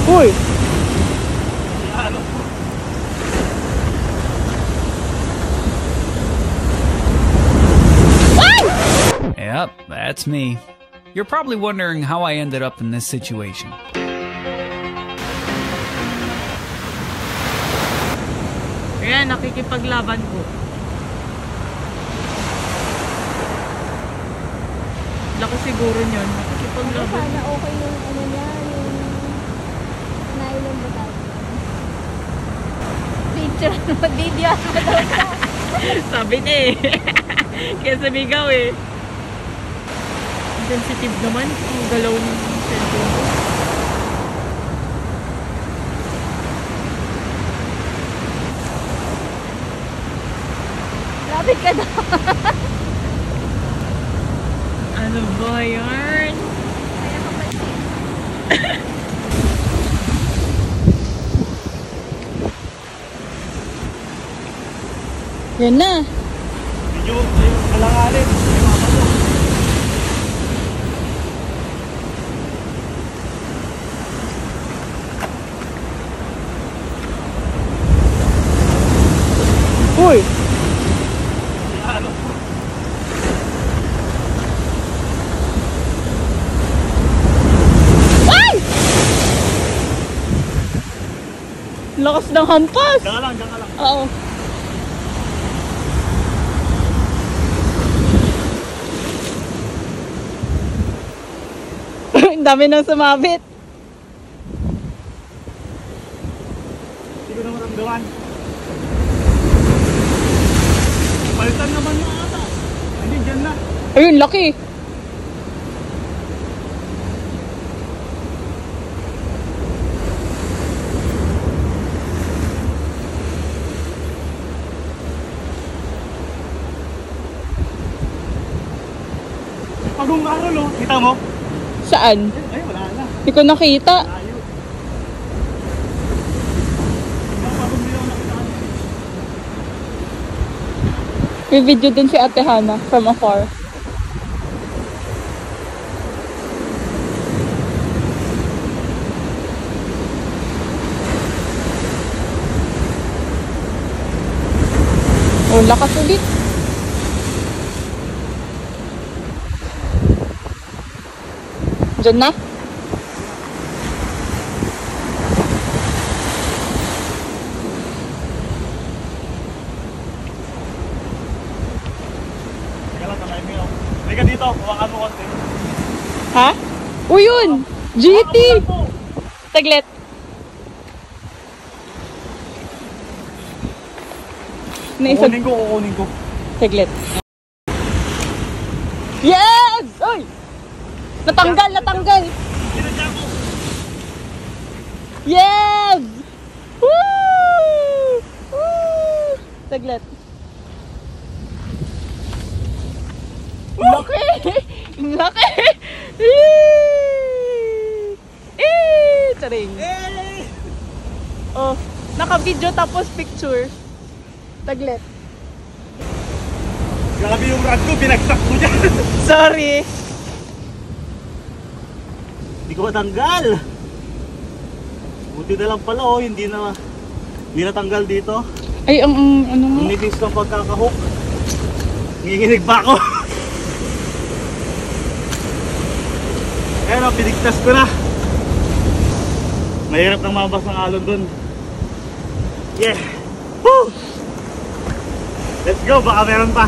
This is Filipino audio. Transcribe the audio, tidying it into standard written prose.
Uy! Yep, that's me. You're probably wondering how I ended up in this situation. Ayan, nakikipaglaban ko. Laki siguro yun. Nakikipaglaban. Sana okay yung ano niya, yung nylon ba tawag? Picture mo, video mo daw siya. Sabi niya eh. Kaya sabigaw eh. Sensitive naman ang galaw ng cellphone ko. Lapit ka daw. Ano ba yan? Kaya kapatid. Yan na. Medyo alanganin. Uy! Ay! Lakas ng hampas! Diyan ka lang, diyan ka lang. Oo. Ang dami nang sumabit. Hindi ko na maramdaman. Palitan naman na ata. Hindi, dyan na. Ayun, laki. Pagong karol, oh. Kita mo? Saan? Ay, wala na. Hindi ko nakita. Layo. Pagong nila ako nakita. May video din si Ate Hana from afar. Oh, lakas ulit. Diyan na. Teka lang, kamay mo yun. Halika dito, hawakan mo konti. Ha? Uy, yun! GT! Taglet. Naisag. Kukunin ko. Taglet. Yes! Uy! Natanggal, natanggal! Sinadya ko. Yes! Woo! Woo! Taglet. Laki! Laki! Charing. Eh! Oh, naka-video tapos picture. Taglet. Grabe yung rad ko, binagsak ko dyan. Sorry. Hindi ko matanggal. Buti na lang pala, oh. Hindi natanggal dito. Ay, ang ano mo? Ang nipis ng pagkakahook. Nanginginig pa ako. Ayan, pinigtas ko na. Mahirap nang mabas ng alon dun. Yeah. Woo! Let's go, baka meron pa.